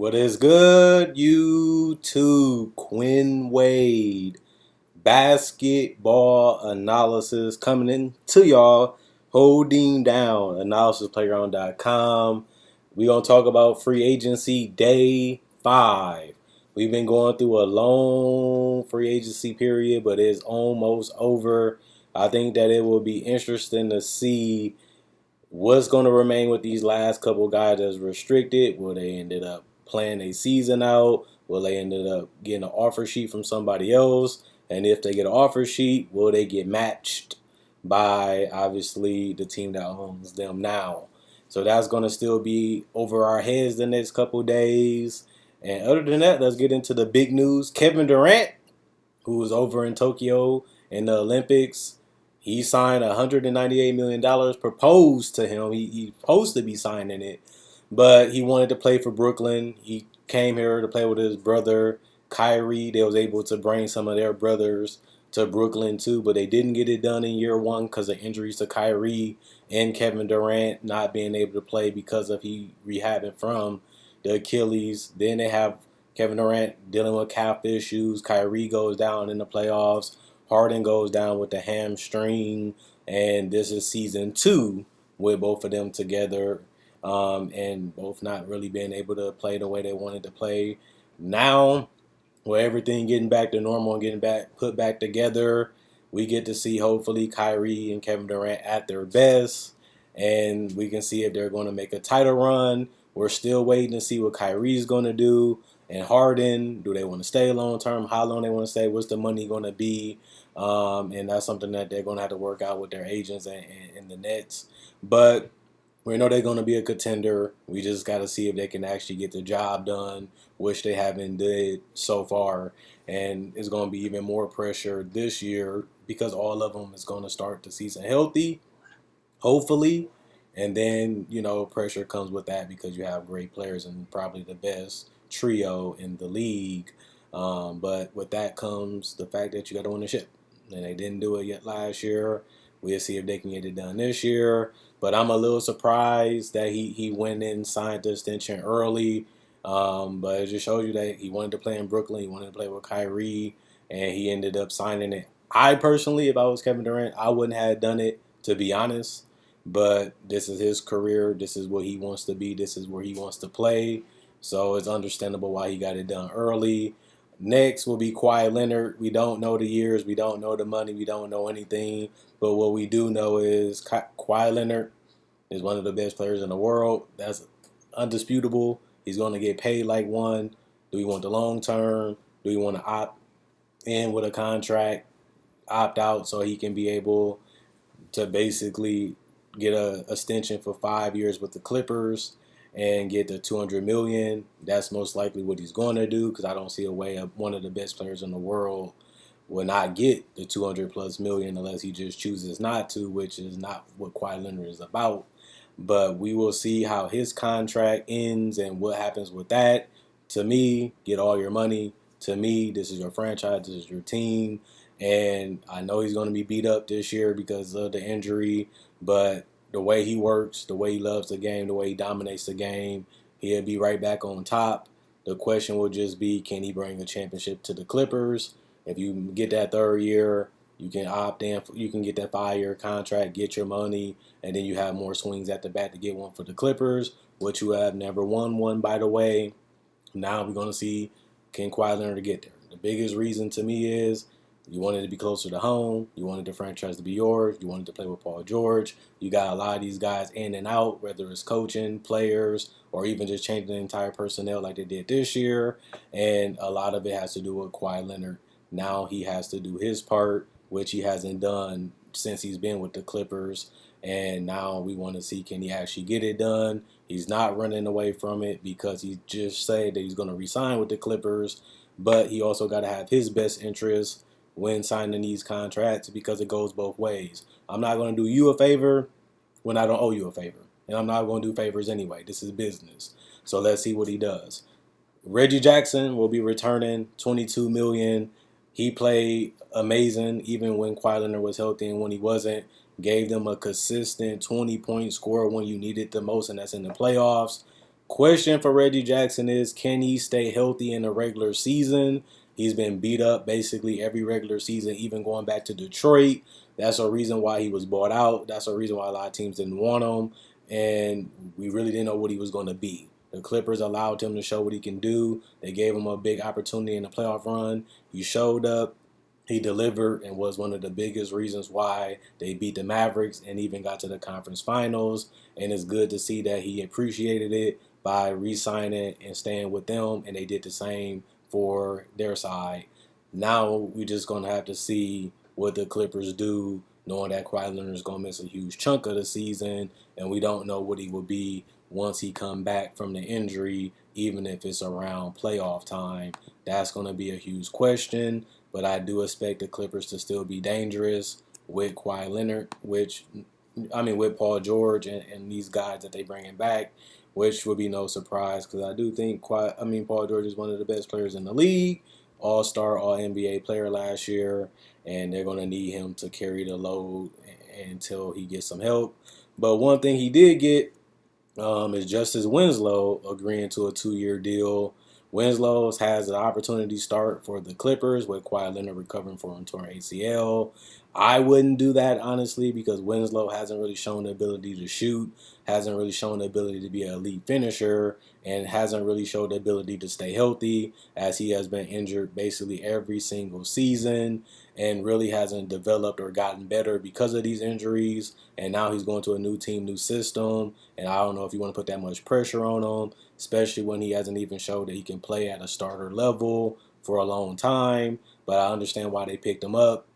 What is good, YouTube? Quinn Wade basketball analysis coming in to y'all. Holding down analysisplayground.com. We're going to talk about free agency day 5. We've been going through a long free agency period, but it's almost over. I think that it will be interesting to see what's going to remain with these last couple guys that's restricted. Will they ended up playing a season out? Will they ended up getting an offer sheet from somebody else? And if they get an offer sheet, will they get matched by obviously the team that owns them now? So that's going to still be over our heads the next couple days. And other than that, let's get into the big news. Kevin Durant, who was over in Tokyo in the Olympics, he signed $198 million proposed to him. He's supposed to be signing it, but he wanted to play for Brooklyn. He came here to play with his brother, Kyrie. They was able to bring some of their brothers to Brooklyn too, but they didn't get it done in year one because of injuries to Kyrie and Kevin Durant not being able to play because of he rehabbing from the Achilles. Then they have Kevin Durant dealing with calf issues. Kyrie goes down in the playoffs. Harden goes down with the hamstring. And this is season 2 with both of them together, and both not really being able to play the way they wanted to play. Now, with everything getting back to normal and getting back put back together, we get to see hopefully Kyrie and Kevin Durant at their best, and we can see if they're going to make a title run. We're still waiting to see what Kyrie's going to do. And Harden, do they want to stay long term? How long they want to stay? What's the money going to be? And that's something that they're going to have to work out with their agents and the Nets. But we know they're going to be a contender. We just got to see if they can actually get the job done, which they haven't did so far. And it's going to be even more pressure this year because all of them is going to start the season healthy, hopefully. And then, pressure comes with that because you have great players and probably the best trio in the league. But with that comes the fact that you got to win the ship. And they didn't do it yet last year. We'll see if they can get it done this year. But I'm a little surprised that he went and signed the extension early. But it just shows you that he wanted to play in Brooklyn. He wanted to play with Kyrie. And he ended up signing it. I personally, if I was Kevin Durant, I wouldn't have done it, to be honest. But this is his career. This is what he wants to be. This is where he wants to play. So it's understandable why he got it done early. Next will be Kawhi Leonard. We don't know the years. We don't know the money. We don't know anything. But what we do know is Kawhi Leonard is one of the best players in the world. That's undisputable. He's going to get paid like one. Do we want the long term? Do we want to opt in with a contract, opt out so he can be able to basically get a extension for 5 years with the Clippers and get the $200 million? That's most likely what he's going to do because I don't see a way one of the best players in the world will not get the 200 plus million unless he just chooses not to, which is not what Kawhi Leonard is about. But we will see how his contract ends and what happens with that. To me, get all your money. To me, this is your franchise. This is your team. And I know he's going to be beat up this year because of the injury, but the way he works, the way he loves the game, the way he dominates the game, he'll be right back on top. The question will just be, can he bring a championship to the Clippers? If you get that 3rd year, you can opt in. You can get that 5-year contract, get your money, and then you have more swings at the bat to get one for the Clippers, which you have never won one, by the way. Now we're going to see, can Kawhi Leonard get there? The biggest reason to me is you wanted to be closer to home. You wanted the franchise to be yours. You wanted to play with Paul George. You got a lot of these guys in and out, whether it's coaching, players, or even just changing the entire personnel like they did this year. And a lot of it has to do with Kawhi Leonard. Now he has to do his part, which he hasn't done since he's been with the Clippers. And now we want to see, can he actually get it done? He's not running away from it because he just said that he's going to re-sign with the Clippers. But he also got to have his best interests when signing these contracts because it goes both ways. I'm not going to do you a favor when I don't owe you a favor. And I'm not going to do favors anyway. This is business. So let's see what he does. Reggie Jackson will be returning $22 million. He played amazing even when Kawhi Leonard was healthy and when he wasn't. Gave them a consistent 20-point score when you needed the most, and that's in the playoffs. Question for Reggie Jackson is, can he stay healthy in the regular season? He's been beat up basically every regular season, even going back to Detroit. That's a reason why he was bought out. That's a reason why a lot of teams didn't want him. And we really didn't know what he was going to be. The Clippers allowed him to show what he can do. They gave him a big opportunity in the playoff run. He showed up. He delivered and was one of the biggest reasons why they beat the Mavericks and even got to the conference finals. And it's good to see that he appreciated it by re-signing and staying with them, and they did the same for their side. Now we're just going to have to see what the Clippers do, knowing that Kawhi Leonard is going to miss a huge chunk of the season, and we don't know what he will be once he come back from the injury, even if it's around playoff time. That's going to be a huge question, but I do expect the Clippers to still be dangerous with Kawhi Leonard, with Paul George and these guys that they bringing back, which would be no surprise because I do think Paul George is one of the best players in the league, All-Star, All-NBA player last year, and they're going to need him to carry the load until he gets some help. But one thing he did get is Justice Winslow agreeing to a 2-year deal. Winslow has an opportunity to start for the Clippers with Kawhi Leonard recovering from a torn ACL. I wouldn't do that, honestly, because Winslow hasn't really shown the ability to shoot, hasn't really shown the ability to be an elite finisher, and hasn't really showed the ability to stay healthy, as he has been injured basically every single season and really hasn't developed or gotten better because of these injuries. And now he's going to a new team, new system, and I don't know if you want to put that much pressure on him, especially when he hasn't even showed that he can play at a starter level for a long time. But I understand why they picked him up.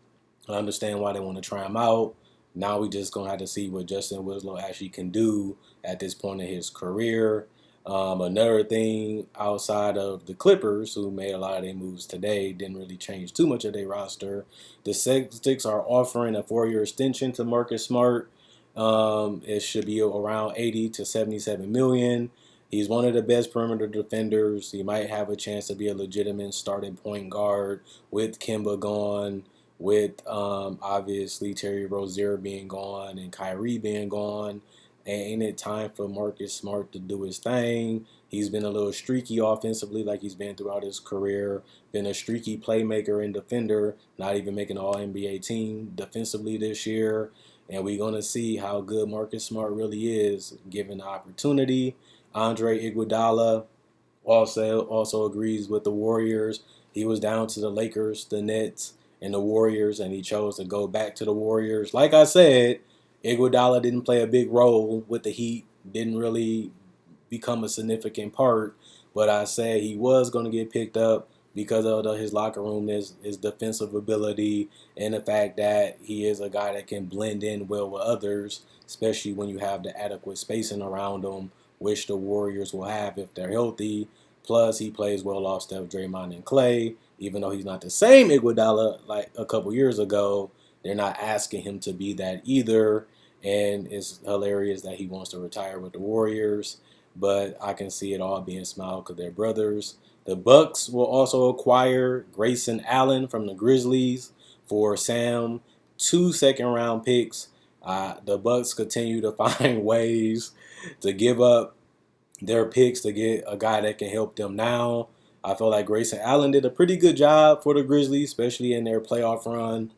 I understand why they want to try him out. Now we just going to have to see what Justin Winslow actually can do at this point in his career. Another thing outside of the Clippers, who made a lot of their moves today, didn't really change too much of their roster. The Celtics are offering a 4-year extension to Marcus Smart. It should be around 80 to 77 million. He's one of the best perimeter defenders. He might have a chance to be a legitimate starting point guard with Kemba gone, with obviously Terry Rozier being gone and Kyrie being gone. Ain't it time for Marcus Smart to do his thing? He's been a little streaky offensively like he's been throughout his career. Been a streaky playmaker and defender, not even making an All-NBA team defensively this year. And we're going to see how good Marcus Smart really is given the opportunity. Andre Iguodala also agrees with the Warriors. He was down to the Lakers, the Nets, and the Warriors, and he chose to go back to the Warriors. Like I said, Iguodala didn't play a big role with the Heat, didn't really become a significant part, but I said he was going to get picked up because of his locker room, his defensive ability, and the fact that he is a guy that can blend in well with others, especially when you have the adequate spacing around him, which the Warriors will have if they're healthy. Plus, he plays well off Steph, Draymond, and Clay. Even though he's not the same Iguodala like a couple years ago, they're not asking him to be that either. And it's hilarious that he wants to retire with the Warriors, but I can see it all being smiled because they're brothers. The Bucks will also acquire Grayson Allen from the Grizzlies for Sam, 2 second-round picks. The Bucks continue to find ways to give up their picks to get a guy that can help them now. I feel like Grayson Allen did a pretty good job for the Grizzlies, especially in their playoff run,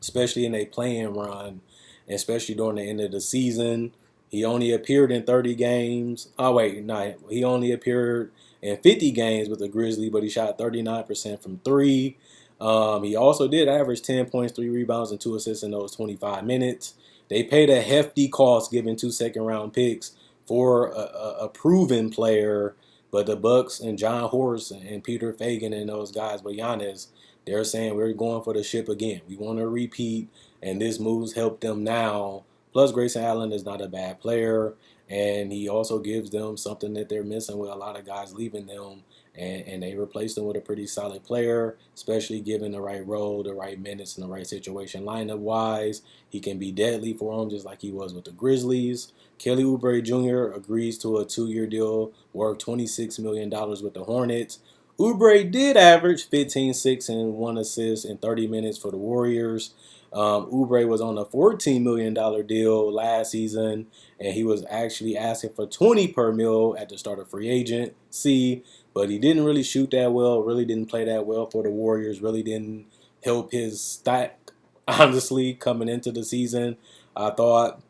especially in their play-in run, and especially during the end of the season. He only appeared in 30 games. He only appeared in 50 games with the Grizzlies, but he shot 39% from 3. He also did average 10 points, 3 rebounds, and 2 assists in those 25 minutes. They paid a hefty cost, giving 2 second-round picks for a proven player, but the Bucks and John Horst and Peter Fagan and those guys, but Giannis, they're saying we're going for the ship again. We want to repeat, and this move's helped them now. Plus, Grayson Allen is not a bad player, and he also gives them something that they're missing with a lot of guys leaving them, and they replaced him with a pretty solid player, especially given the right role, the right minutes, and the right situation lineup-wise. He can be deadly for them just like he was with the Grizzlies. Kelly Oubre Jr. agrees to a 2-year deal worth $26 million with the Hornets. Oubre did average 15, 6, and 1 assist in 30 minutes for the Warriors. Oubre was on a $14 million deal last season, and he was actually asking for 20 per mil at the start of free agency, but he didn't really shoot that well, really didn't play that well for the Warriors, really didn't help his stack, honestly, coming into the season. I thought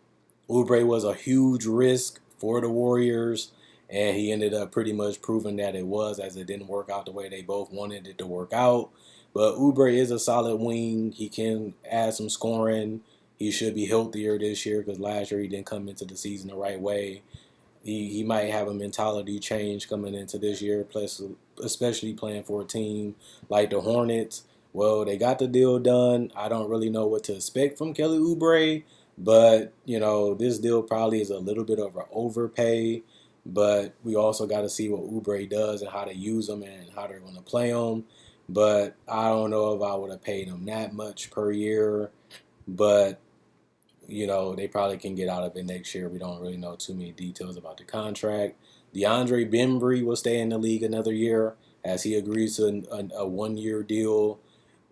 Oubre was a huge risk for the Warriors, and he ended up pretty much proving that it was, as it didn't work out the way they both wanted it to work out. But Oubre is a solid wing. He can add some scoring. He should be healthier this year because last year he didn't come into the season the right way. He might have a mentality change coming into this year, plus especially playing for a team like the Hornets. Well, they got the deal done. I don't really know what to expect from Kelly Oubre, but this deal probably is a little bit of an overpay. But we also got to see what Oubre does and how to use him and how they're going to play him. But I don't know if I would have paid him that much per year. But they probably can get out of it next year. We don't really know too many details about the contract. DeAndre Bembry will stay in the league another year as he agrees to a 1-year deal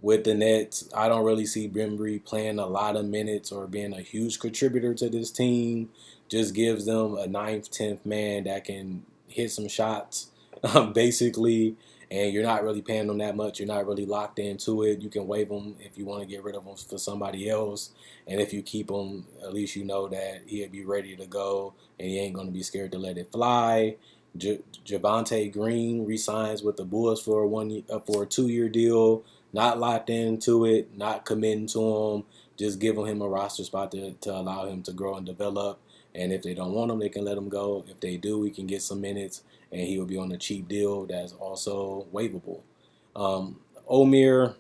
with the Nets. I don't really see Bembry playing a lot of minutes or being a huge contributor to this team. Just gives them a 9th, 10th man that can hit some shots, basically. And you're not really paying them that much. You're not really locked into it. You can waive them if you want to get rid of them for somebody else. And if you keep him, at least you know that he'll be ready to go and he ain't going to be scared to let it fly. Javonte Green re-signs with the Bulls for a 2-year deal. Not locked into it, not committing to him, just giving him a roster spot to allow him to grow and develop. And if they don't want him, they can let him go. If they do, we can get some minutes, and he will be on a cheap deal that's also waivable. Omer,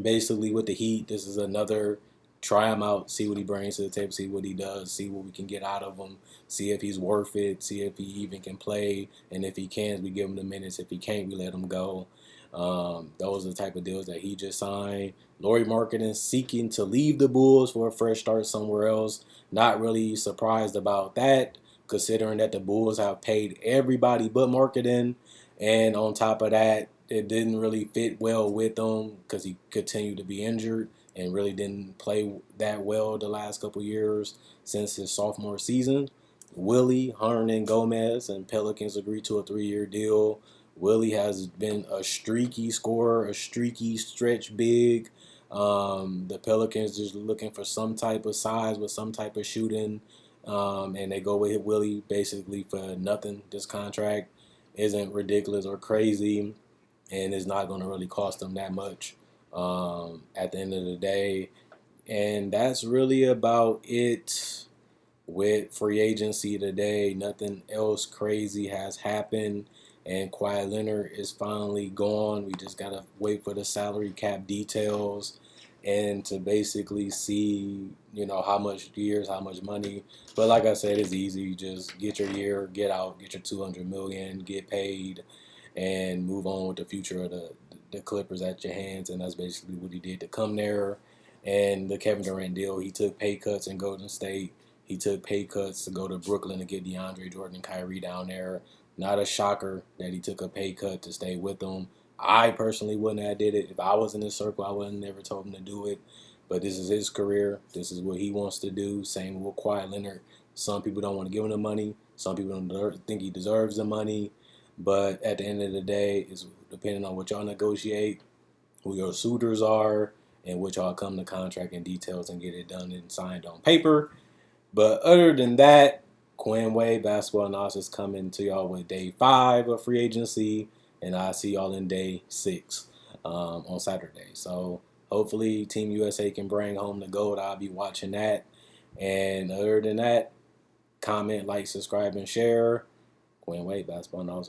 basically with the Heat, this is another try him out, see what he brings to the table, see what he does, see what we can get out of him, see if he's worth it, see if he even can play, and if he can, we give him the minutes. If he can't, we let him go. Those are the type of deals that he just signed. Lauri Markkanen seeking to leave the Bulls for a fresh start somewhere else. Not really surprised about that, considering that the Bulls have paid everybody but Markkanen. And on top of that, it didn't really fit well with him because he continued to be injured and really didn't play that well the last couple years since his sophomore season. Willie, Hernan-Gomez, and Pelicans agreed to a 3-year deal. Willie has been a streaky scorer, a streaky stretch big. The Pelicans just looking for some type of size with some type of shooting, and they go with Willie basically for nothing. This contract isn't ridiculous or crazy, and it's not going to really cost them that much at the end of the day. And that's really about it with free agency today. Nothing else crazy has happened. And Kawhi Leonard is finally gone. We just got to wait for the salary cap details and to basically see, how much years, how much money. But like I said, it's easy. Just get your year, get out, get your $200 million, get paid, and move on with the future of the Clippers at your hands. And that's basically what he did to come there. And the Kevin Durant deal, he took pay cuts in Golden State. He took pay cuts to go to Brooklyn to get DeAndre Jordan and Kyrie down there. Not a shocker that he took a pay cut to stay with them. I personally wouldn't have did it. If I was in his circle, I would have never told him to do it. But this is his career. This is what he wants to do. Same with Kawhi Leonard. Some people don't want to give him the money. Some people don't think he deserves the money. But at the end of the day, it's depending on what y'all negotiate, who your suitors are, and what y'all come to contract and details and get it done and signed on paper. But other than that, Quinn Wade Basketball Analysis coming to y'all with day 5 of free agency, and I'll see y'all in day 6 on Saturday. So hopefully Team USA can bring home the gold. I'll be watching that. And other than that, comment, like, subscribe, and share. Quinn Wade Basketball Analysis.